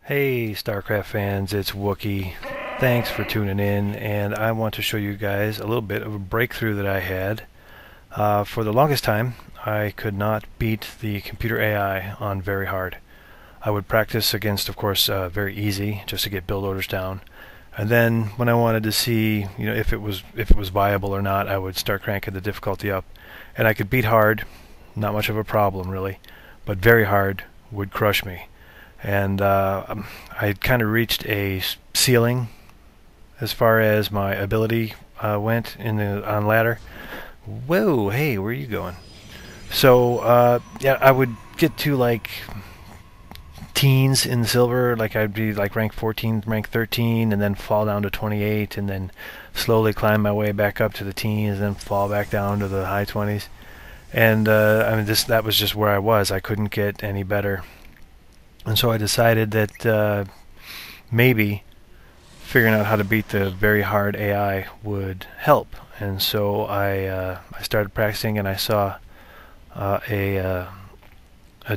Hey StarCraft fans, it's Wookie. Thanks for tuning in, and I want to show you guys a little bit of a breakthrough that I had. For the longest time, I could not beat the computer AI on very hard. I would practice against, of course, very easy, just to get build orders down. And then when I wanted to see, if it was viable or not, I would start cranking the difficulty up, and I could beat hard, not much of a problem really, but very hard would crush me. And I kind of reached a ceiling as far as my ability went on ladder. Whoa, hey, where are you going? So yeah, I would get to like teens in silver, like I'd be like rank 14, rank 13, and then fall down to 28, and then slowly climb my way back up to the teens, and then fall back down to the high 20s. And I mean, that was just where I was. I couldn't get any better. And so I decided that maybe figuring out how to beat the very hard AI would help. And so I started practicing, and I saw a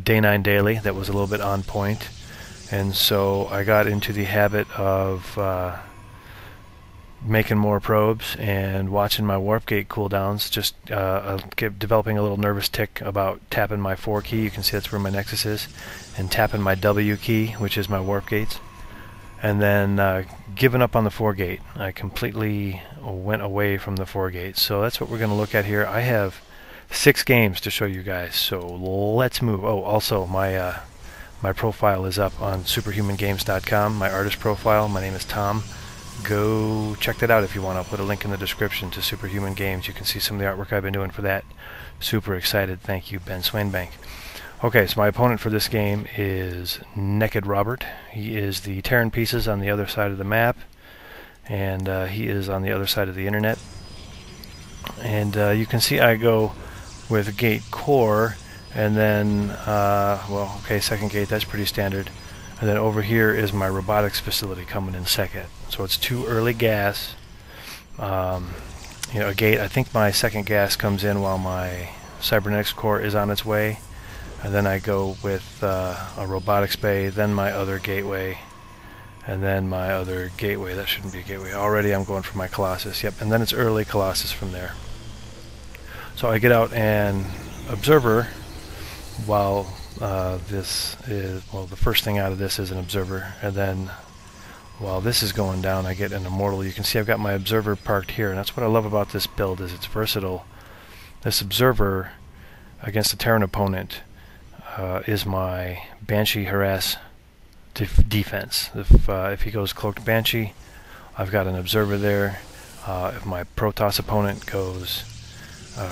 day 9 daily that was a little bit on point. And so I got into the habit of making more probes and watching my warp gate cooldowns, just developing a little nervous tick about tapping my 4 key. You can see that's where my nexus is, and tapping my W key, which is my warp gates, and then giving up on the 4 gate. I completely went away from the 4 gate. So that's what we're going to look at here. I have 6 games to show you guys, so let's move. Oh, also my profile is up on superhumangames.com, my artist profile. My name is Tom. Go check that out if you want. I'll put a link in the description to Superhuman Games. You can see some of the artwork I've been doing for that. Super excited. Thank you, Ben Swainbank. Okay, so my opponent for this game is Naked Robert. He is the Terran Pieces on the other side of the map, and he is on the other side of the internet. And you can see I go with gate core, and then, well, okay, second gate, that's pretty standard. And then over here is my robotics facility coming in second. So it's 2 early gas. A gate. I think my second gas comes in while my cybernetics core is on its way. And then I go with a robotics bay, then my other gateway, and then my other gateway. That shouldn't be a gateway. Already I'm going for my Colossus. Yep, and then it's early Colossus from there. So I get out and observer while this is, well, the first thing out of this is an observer, and then while this is going down I get an immortal. You can see I've got my observer parked here, and that's what I love about this build, is it's versatile. This observer against a Terran opponent is my Banshee harass defense. If he goes cloaked Banshee, I've got an observer there. If my Protoss opponent goes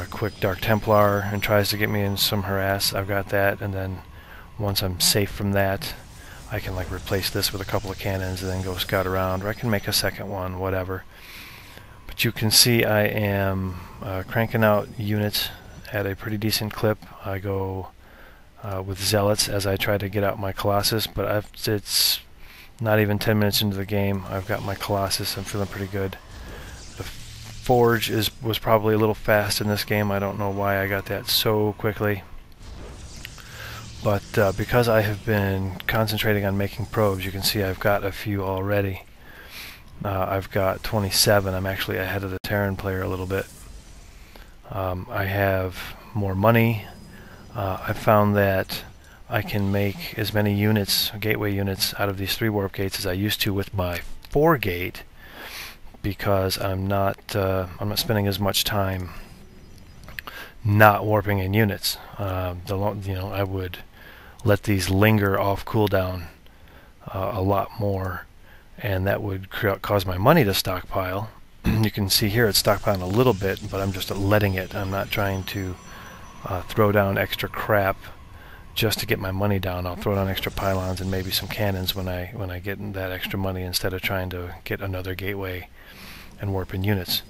quick Dark Templar and tries to get me in some harass, I've got that. And then once I'm safe from that, I can like replace this with a couple of cannons and then go scout around, or I can make a second one, whatever. But you can see I am cranking out units at a pretty decent clip. I go with Zealots as I try to get out my Colossus, but it's not even 10 minutes into the game. I've got my Colossus. I'm feeling pretty good. The Forge was probably a little fast in this game. I don't know why I got that so quickly. But because I have been concentrating on making probes, you can see I've got a few already. I've got 27. I'm actually ahead of the Terran player a little bit. I have more money. I found that I can make as many units, gateway units, out of these 3 warp gates as I used to with my 4 gate, because I'm not spending as much time not warping in units. I would let these linger off cooldown a lot more, and that would cause my money to stockpile. You can see here it's stockpiling a little bit, but I'm just letting it. I'm not trying to throw down extra crap just to get my money down. I'll throw down extra pylons and maybe some cannons when I get that extra money, instead of trying to get another gateway and warp in units.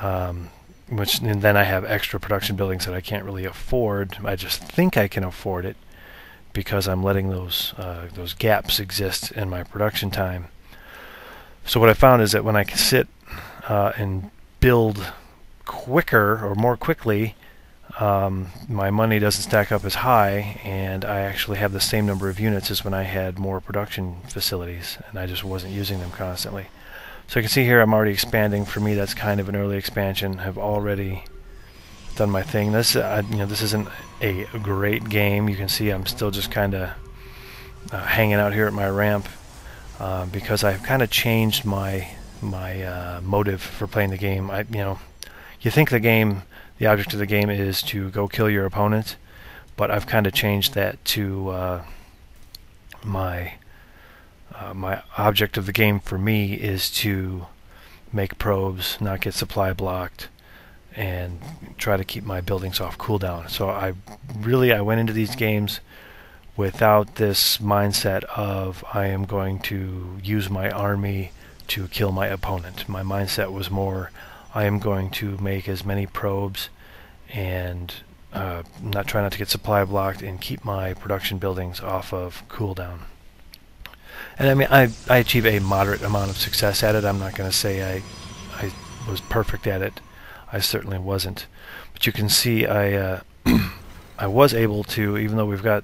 And then I have extra production buildings that I can't really afford. I just think I can afford it because I'm letting those gaps exist in my production time. So what I found is that when I can sit and build quicker or more quickly, my money doesn't stack up as high, and I actually have the same number of units as when I had more production facilities, and I just wasn't using them constantly. So you can see here I'm already expanding. For me, that's kind of an early expansion. I've already done my thing. This, this isn't a great game. You can see I'm still just kind of hanging out here at my ramp because I've kind of changed my motive for playing the game. You think the object of the game is to go kill your opponent, but I've kind of changed that to my object of the game for me is to make probes, not get supply blocked, and try to keep my buildings off cooldown. So I went into these games without this mindset of I am going to use my army to kill my opponent. My mindset was more I am going to make as many probes and try not to get supply blocked and keep my production buildings off of cooldown. And I mean, I achieve a moderate amount of success at it. I'm not going to say I was perfect at it. I certainly wasn't. But you can see I was able to, even though we've got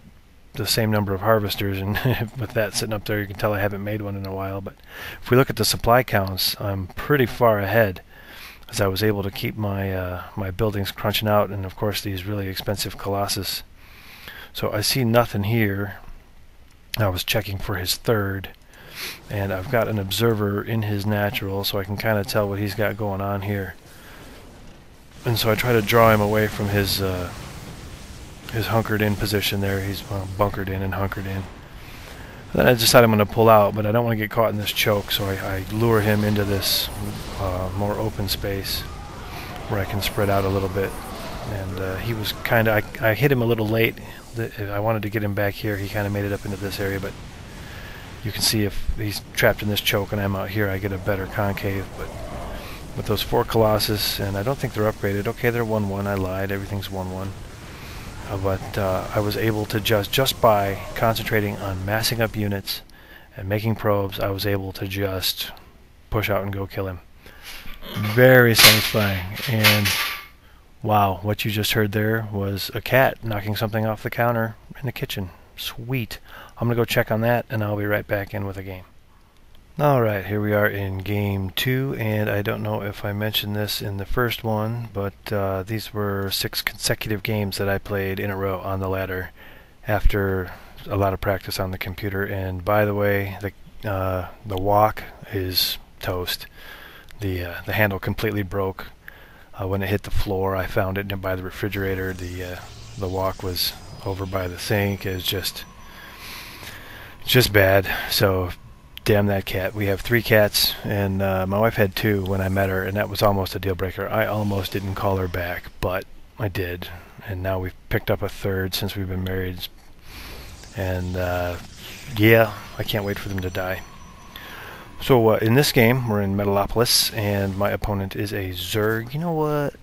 the same number of harvesters, and with that sitting up there, you can tell I haven't made one in a while. But if we look at the supply counts, I'm pretty far ahead, as I was able to keep my my buildings crunching out, and of course these really expensive Colossus. So I see nothing here. I was checking for his third, and I've got an observer in his natural, so I can kind of tell what he's got going on here. And so I try to draw him away from his hunkered in position there. He's bunkered in and hunkered in. Then I decide I'm going to pull out, but I don't want to get caught in this choke, so I lure him into this more open space where I can spread out a little bit. And he was kind of, I hit him a little late. I wanted to get him back here. He kind of made it up into this area, but you can see if he's trapped in this choke and I'm out here, I get a better concave. But with those 4 Colossus, and I don't think they're upgraded. Okay, they're 1-1. I lied. Everything's 1-1. But I was able to just by concentrating on massing up units and making probes, I was able to just push out and go kill him. Very satisfying. And wow, what you just heard there was a cat knocking something off the counter in the kitchen. Sweet. I'm going to go check on that, and I'll be right back in with a game. Alright, here we are in game 2, and I don't know if I mentioned this in the first one, but these were 6 consecutive games that I played in a row on the ladder after a lot of practice on the computer. And by the way, the walk is toast. The handle completely broke. When it hit the floor, I found it by the refrigerator. The walk was over by the sink. It's just bad. So damn that cat. We have 3 cats, and my wife had 2 when I met her, and that was almost a deal breaker. I almost didn't call her back, but I did. And now we've picked up a 3rd since we've been married. And yeah, I can't wait for them to die. So in this game, we're in Metalopolis, and my opponent is a Zerg. You know what?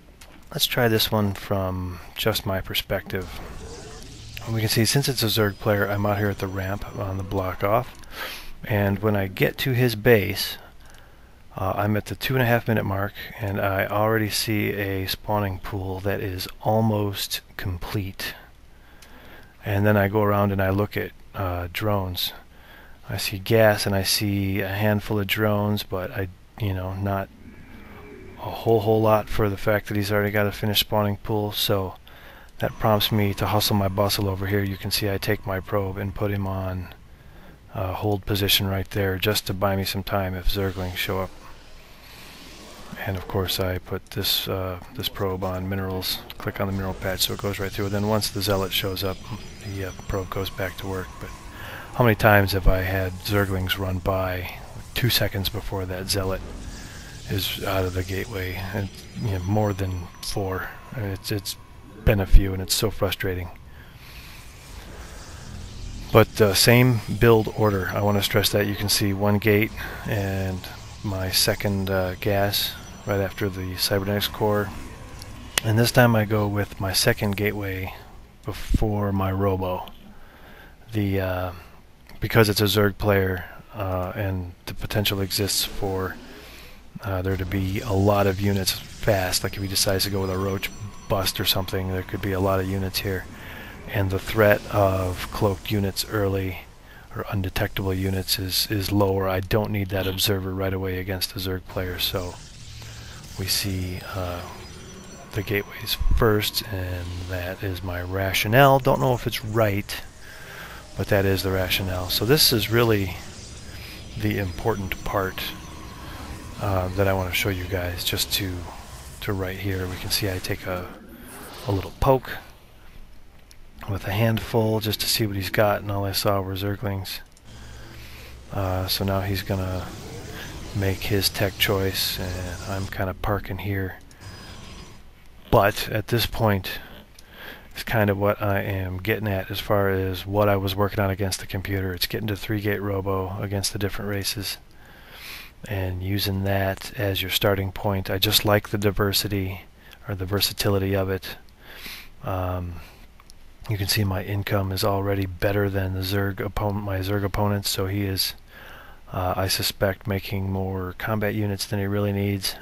Let's try this one from just my perspective. And we can see, since it's a Zerg player, I'm out here at the ramp on the block off. And when I get to his base, I'm at the 2.5 minute mark, and I already see a spawning pool that is almost complete. And then I go around and I look at drones. I see gas and I see a handful of drones, but not a whole lot for the fact that he's already got a finished spawning pool. So that prompts me to hustle my bustle over here. You can see I take my probe and put him on hold position right there, just to buy me some time if Zerglings show up. And of course I put this this probe on minerals, click on the mineral patch so it goes right through. And then once the zealot shows up, the probe goes back to work. But how many times have I had Zerglings run by 2 seconds before that zealot is out of the gateway? And more than 4. It's been a few, and it's so frustrating. But same build order. I want to stress that. You can see 1 gate and my 2nd gas right after the cybernetics core. And this time I go with my 2nd gateway before my Robo. Because it's a Zerg player and the potential exists for there to be a lot of units fast, like if he decides to go with a roach bust or something. There could be a lot of units here, and the threat of cloaked units early or undetectable units is lower. I don't need that observer right away against a Zerg player, so we see the gateways first, and that is my rationale. Don't know if it's right, but that is the rationale. So this is really the important part that I want to show you guys. Just to right here, we can see I take a little poke with a handful just to see what he's got, and all I saw were Zerglings. So now he's gonna make his tech choice, and I'm kind of parking here. But at this point, it's kind of what I am getting at as far as what I was working on against the computer. It's getting to 3-gate Robo against the different races and using that as your starting point. I just like the diversity or the versatility of it. You can see my income is already better than the my Zerg opponents, so he is, I suspect, making more combat units than he really needs.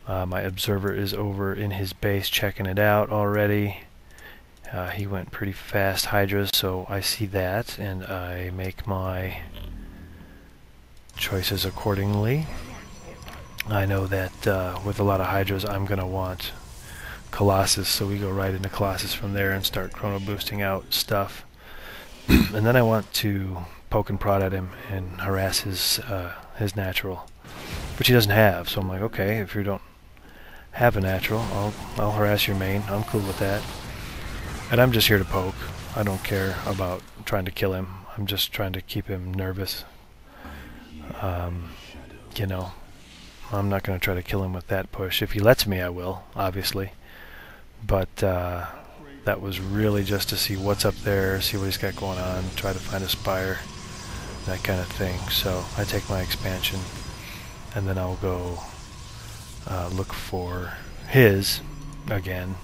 My observer is over in his base checking it out already. He went pretty fast Hydras, so I see that, and I make my choices accordingly. I know that with a lot of Hydras I'm going to want Colossus, so we go right into Colossus from there and start chrono boosting out stuff. And then I want to poke and prod at him and harass his natural, which he doesn't have. So I'm like, okay, if you don't have a natural, I'll harass your main. I'm cool with that. And I'm just here to poke. I don't care about trying to kill him. I'm just trying to keep him nervous. You know, I'm not going to try to kill him with that push. If he lets me, I will, obviously. But that was really just to see what's up there, see what he's got going on, try to find a spire, that kind of thing. So I take my expansion, and then I'll go look for his again,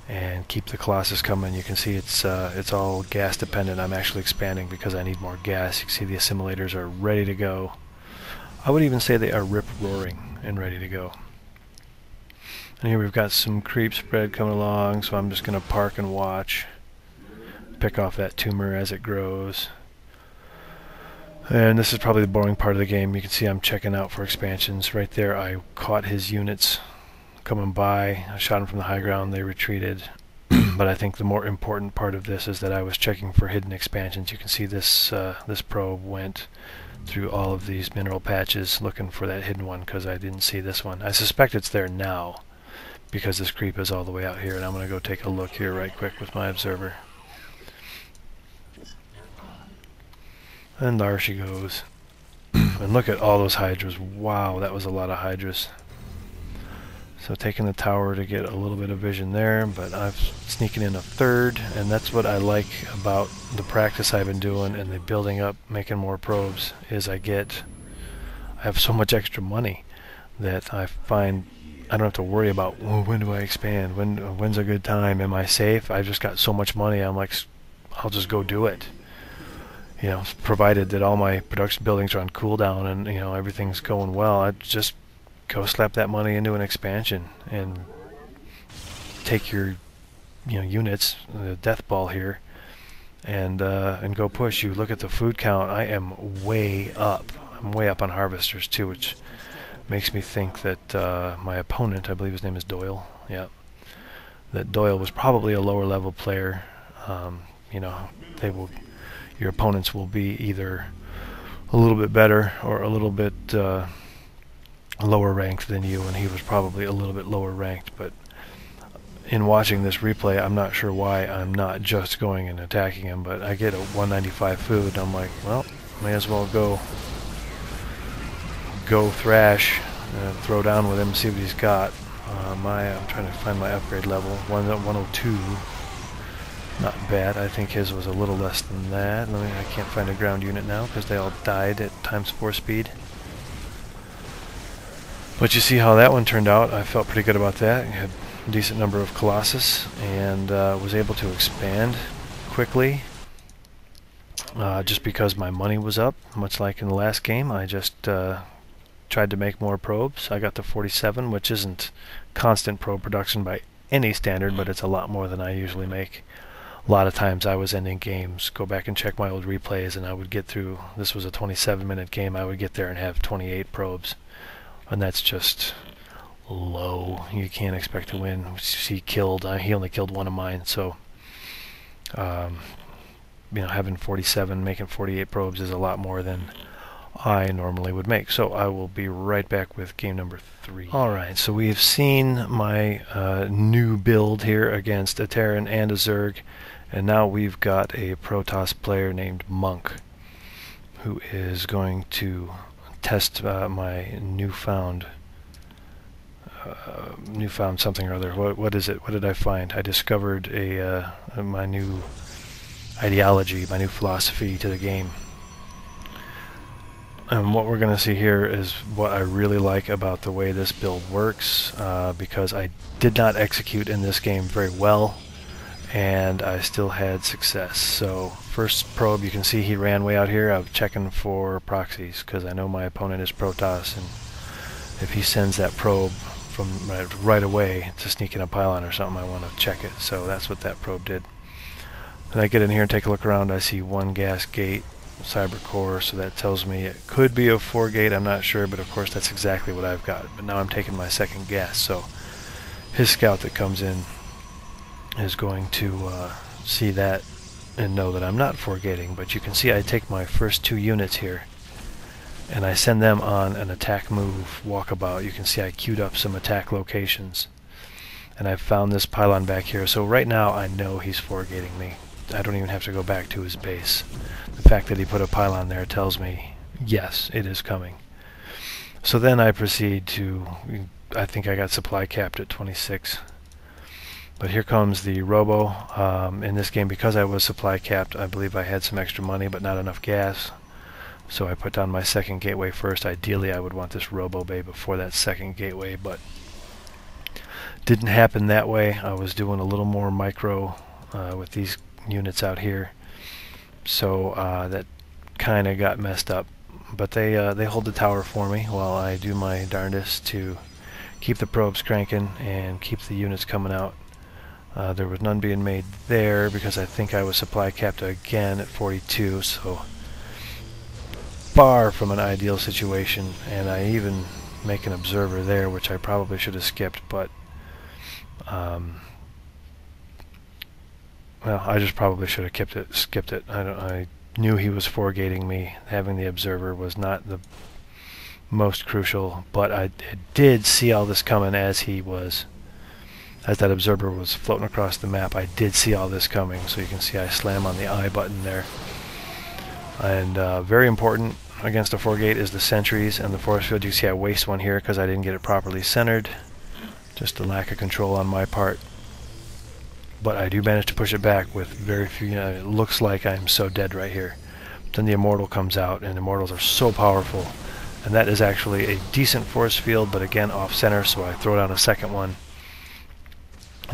and keep the Colossus coming. You can see it's all gas dependent. I'm actually expanding because I need more gas. You can see the assimilators are ready to go. I would even say they are rip-roaring and ready to go. And here we've got some creep spread coming along, so I'm just going to park and watch. Pick off that tumor as it grows. And this is probably the boring part of the game. You can see I'm checking out for expansions. Right there I caught his units coming by. I shot them from the high ground. They retreated. But I think the more important part of this is that I was checking for hidden expansions. You can see this this probe went through all of these mineral patches looking for that hidden one because I didn't see this one. I suspect it's there now because this creep is all the way out here, and I'm going to go take a look here right quick with my observer. And there she goes. And look at all those Hydras. Wow, that was a lot of Hydras. So taking the tower to get a little bit of vision there, but I'm sneaking in a third, and that's what I like about the practice I've been doing and the building up, making more probes, is I have so much extra money that I find I don't have to worry about, well, when do I expand? When's a good time? Am I safe? I've just got so much money, I'm like, I'll just go do it. You know, provided that all my production buildings are on cooldown and, you know, everything's going well, I just go slap that money into an expansion and take your, you know, units, the death ball here, and go push. You look at the food count, I am way up. I'm way up on harvesters too, which makes me think that my opponent, I believe his name is Doyle, yeah, that Doyle was probably a lower level player. You know, your opponents will be either a little bit better or a little bit lower ranked than you, and he was probably a little bit lower ranked. But in watching this replay, I'm not sure why I'm not just going and attacking him, but I get a 195 food, and I'm like, well, may as well go thrash and throw down with him and see what he's got. I'm trying to find my upgrade level. 102. Not bad. I think his was a little less than that. I can't find a ground unit now because they all died at ×4 speed. But you see how that one turned out. I felt pretty good about that. I had a decent number of Colossus and was able to expand quickly. Just because my money was up, much like in the last game. I just tried to make more probes. I got to 47, which isn't constant probe production by any standard, but it's a lot more than I usually make. A lot of times I was ending games, go back and check my old replays, and I would get through, this was a 27-minute game, I would get there and have 28 probes. And that's just low. You can't expect to win. He only killed one of mine, so you know, having 47, making 48 probes is a lot more than I normally would make. So I will be right back with game number 3. Alright, so we've seen my new build here against a Terran and a Zerg, and now we've got a Protoss player named Monk who is going to test my newfound something or other. What is it? What did I find? I discovered my new ideology, my new philosophy to the game. And what we're going to see here is what I really like about the way this build works, because I did not execute in this game very well, and I still had success. So first probe, you can see he ran way out here. I'm checking for proxies because I know my opponent is Protoss, and if he sends that probe from right away to sneak in a pylon or something, I want to check it. So that's what that probe did. When I get in here and take a look around, I see one gas gate, cyber core, so that tells me it could be a 4 gate. I'm not sure, but of course that's exactly what I've got. But now I'm taking my second gas, so his scout that comes in is going to see that and know that I'm not 4 gating. But you can see I take my first 2 units here and I send them on an attack move walkabout. You can see I queued up some attack locations, and I've found this pylon back here. So right now I know he's 4 gating me. I don't even have to go back to his base. The fact that he put a pylon there tells me, yes, it is coming. So then I proceed to, I think I got supply capped at 26. But here comes the Robo. In this game, because I was supply capped, I believe I had some extra money but not enough gas. So I put down my second gateway first. Ideally I would want this Robo Bay before that second gateway, but didn't happen that way. I was doing a little more micro with these units out here, so that kind of got messed up. But they hold the tower for me while I do my darndest to keep the probes cranking and keep the units coming out. There was none being made there because I think I was supply capped again at 42, so far from an ideal situation. And I even make an observer there, which I probably should have skipped, but well, I just probably should have skipped it. I knew he was 4 gating me. Having the observer was not the most crucial, but I did see all this coming as that observer was floating across the map. I did see all this coming, so you can see I slam on the I button there. And very important against a 4 gate is the sentries and the force field. You see I waste one here because I didn't get it properly centered. Just a lack of control on my part. But I do manage to push it back with very few. It looks like I'm so dead right here. Then the Immortal comes out, and Immortals are so powerful. And that is actually a decent force field, but again off center, so I throw down a second one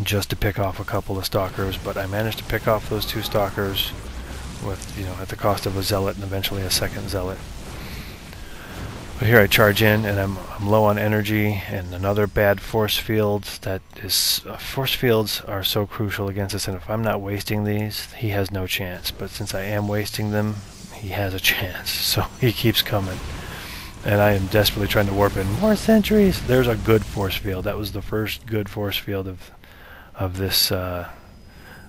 just to pick off a couple of Stalkers. But I managed to pick off those 2 Stalkers with, at the cost of a Zealot and eventually a second Zealot. But here I charge in, and I'm low on energy, and another bad force field. That is, force fields are so crucial against us, and if I'm not wasting these, he has no chance. But since I am wasting them, he has a chance. So he keeps coming, and I am desperately trying to warp in more sentries. There's a good force field. That was the first good force field of this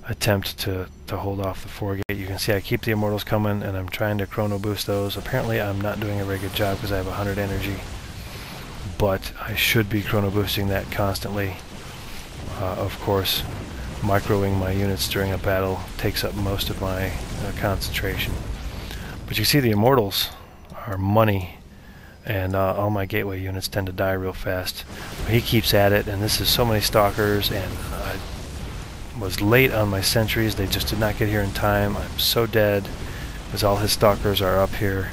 attempt to hold off the 4 gate. You can see I keep the Immortals coming, and I'm trying to chrono boost those. Apparently I'm not doing a very good job because I have 100 energy, but I should be chrono boosting that constantly. Of course, microing my units during a battle takes up most of my concentration. But you see the Immortals are money, and all my gateway units tend to die real fast. But he keeps at it, and this is so many Stalkers, and I was late on my sentries. They just did not get here in time. I'm so dead because all his Stalkers are up here.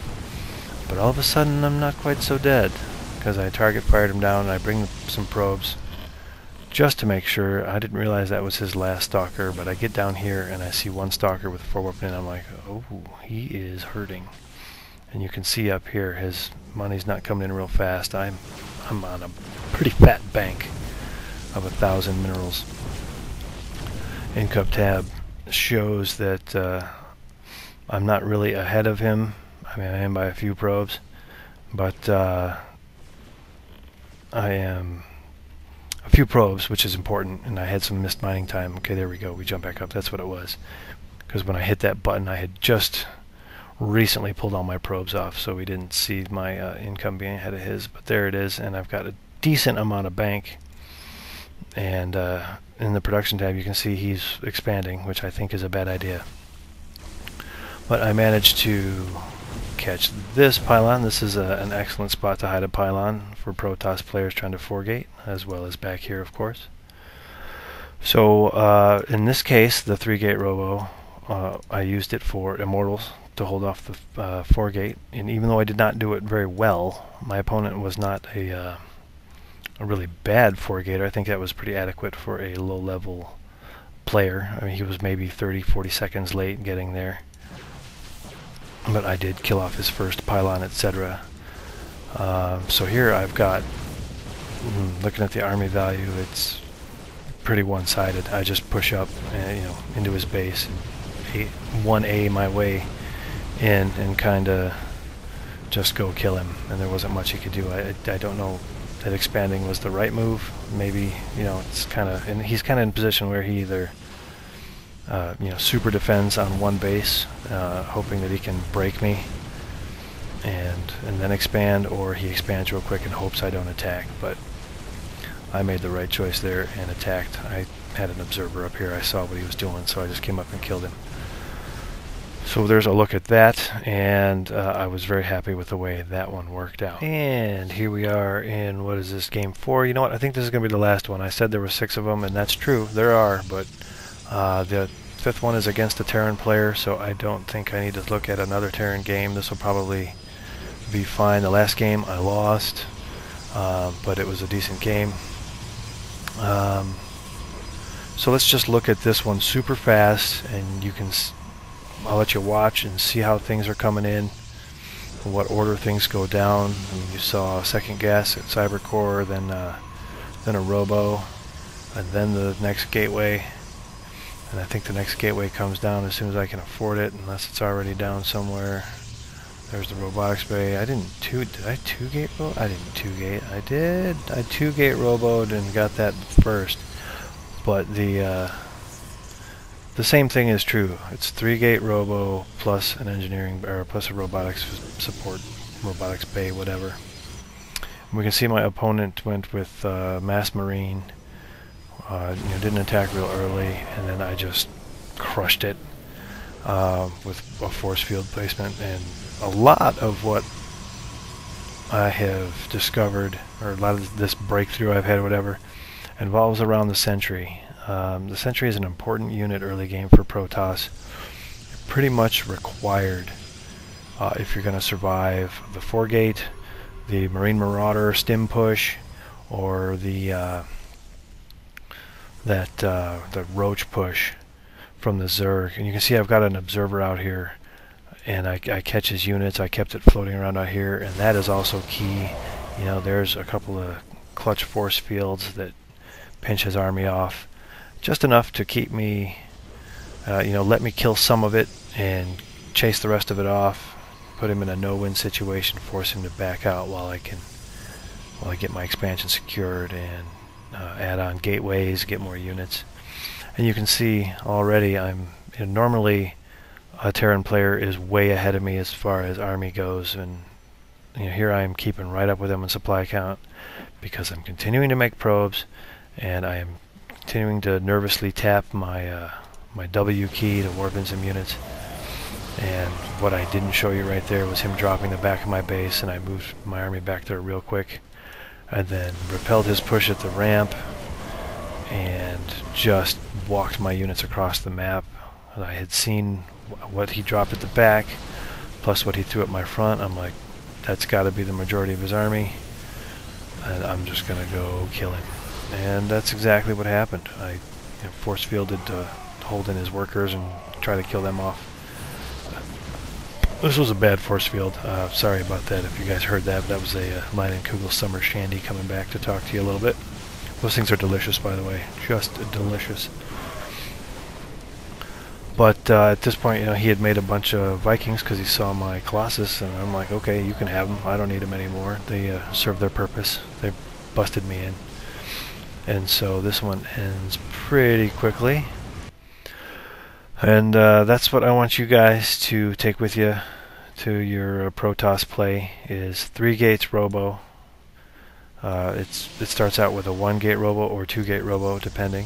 But all of a sudden I'm not quite so dead because I target fired him down, and I bring some probes just to make sure. I didn't realize that was his last Stalker, but I get down here and I see one Stalker with 4 weapon, and I'm like, oh, he is hurting. And you can see up here his money's not coming in real fast. I'm on a pretty fat bank of 1,000 minerals. Income tab shows that I'm not really ahead of him. I mean, I am by a few probes, but I am a few probes, which is important, and I had some missed mining time. Okay, there we go. We jump back up. That's what it was. Because when I hit that button, I had just recently pulled all my probes off, so we didn't see my income being ahead of his. But there it is, and I've got a decent amount of bank. And in the production tab, you can see he's expanding, which I think is a bad idea. But I managed to catch this pylon. This is an excellent spot to hide a pylon for Protoss players trying to 4-gate, as well as back here, of course. So in this case, the 3-gate Robo, I used it for Immortals to hold off the 4-gate. And even though I did not do it very well, my opponent was not a really bad 4-gater. I think that was pretty adequate for a low-level player. I mean, he was maybe 30-40 seconds late getting there. But I did kill off his first pylon, etc. So here I've got, looking at the army value, it's pretty one-sided. I just push up, into his base, and 1A my way in, and kind of just go kill him. And there wasn't much he could do. I don't know that expanding was the right move. Maybe, it's kind of, and he's kind of in a position where he either super defends on one base, hoping that he can break me and then expand, or he expands real quick and hopes I don't attack. But I made the right choice there and attacked. I had an observer up here. I saw what he was doing, so I just came up and killed him. So there's a look at that, and I was very happy with the way that one worked out. And here we are in, what is this, game 4? You know what, I think this is going to be the last one. I said there were 6 of them, and that's true, there are, but the 5th one is against a Terran player, so I don't think I need to look at another Terran game. This will probably be fine. The last game I lost, but it was a decent game. So let's just look at this one super fast, and you can I'll let you watch and see how things are coming in, in what order things go down. I mean, you saw second gas at Cybercore, then a Robo, and then the next gateway. And I think the next gateway comes down as soon as I can afford it, unless it's already down somewhere. There's the robotics bay. Did I 2-gate Robo? I didn't 2-gate. I did. I 2-gate Roboed and got that first. But the same thing is true. It's 3-gate Robo plus an engineering, or plus a robotics support, robotics bay, whatever. And we can see my opponent went with mass marine. Didn't attack real early, and then I just crushed it with a force field placement. And a lot of what I have discovered, or a lot of this breakthrough I've had, whatever, involves around the sentry. The sentry is an important unit early game for Protoss. Pretty much required if you're going to survive the 4-gate, the Marine Marauder stim push, or the Roach push from the Zerg. And you can see I've got an observer out here, and I catch his units. I kept it floating around out here, and that is also key. There's a couple of clutch force fields that pinch his army off, just enough to keep me, let me kill some of it and chase the rest of it off, put him in a no-win situation, force him to back out while I get my expansion secured and add on gateways, get more units. And you can see already normally a Terran player is way ahead of me as far as army goes, and here I am keeping right up with them in supply count because I'm continuing to make probes, and I am continuing to nervously tap my my W key to warp in some units. And what I didn't show you right there was him dropping the back of my base, and I moved my army back there real quick, and then repelled his push at the ramp and just walked my units across the map. And I had seen what he dropped at the back plus what he threw at my front. I'm like, that's got to be the majority of his army, and I'm just gonna go kill him. And that's exactly what happened. I force fielded to hold in his workers and try to kill them off. This was a bad force field. Sorry about that if you guys heard that, but that was a Line and Kugel Summer Shandy coming back to talk to you a little bit. Those things are delicious, by the way, just delicious. But at this point, you know, he had made a bunch of Vikings because he saw my Colossus, and I'm like, okay, you can have them. I don't need them anymore. They serve their purpose. They busted me in. And so this one ends pretty quickly. And that's what I want you guys to take with you to your Protoss play, is 3 gates Robo. It starts out with a 1 gate Robo or 2 gate Robo, depending.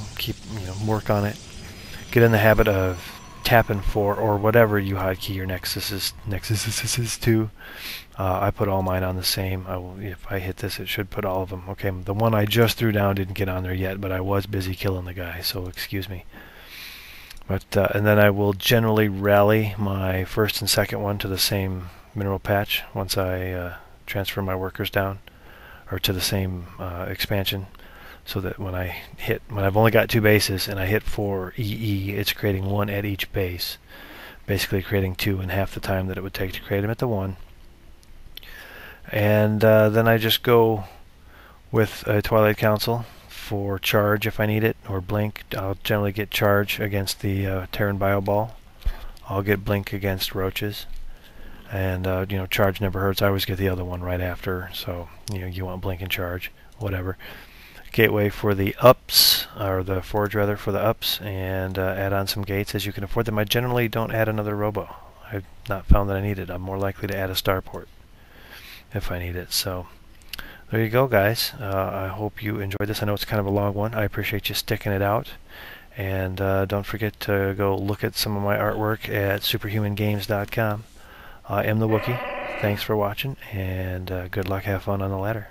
Work on it. Get in the habit of tapping for, or whatever you hotkey your Nexus is to. I put all mine on the same. If I hit this, it should put all of them. Okay, the one I just threw down didn't get on there yet, but I was busy killing the guy, so excuse me. But and then I will generally rally my first and second one to the same mineral patch once I transfer my workers down, or to the same expansion, so that when I've only got 2 bases and I hit 4 EE, it's creating 1 at each base, basically creating 2 in half the time that it would take to create them at the 1. And then I just go with a Twilight Council for charge if I need it, or blink. I'll generally get charge against the Terran Bio Ball. I'll get blink against roaches, and charge never hurts. I always get the other one right after, so you want blink and charge, whatever. Gateway for the ups, or the forge rather, for the ups, and add on some gates as you can afford them. I generally don't add another Robo. I've not found that I need it. I'm more likely to add a starport if I need it. So there you go, guys. I hope you enjoyed this. I know it's kind of a long one. I appreciate you sticking it out. And don't forget to go look at some of my artwork at superhumangames.com. I am the Wookiee. Thanks for watching, and good luck. Have fun on the ladder.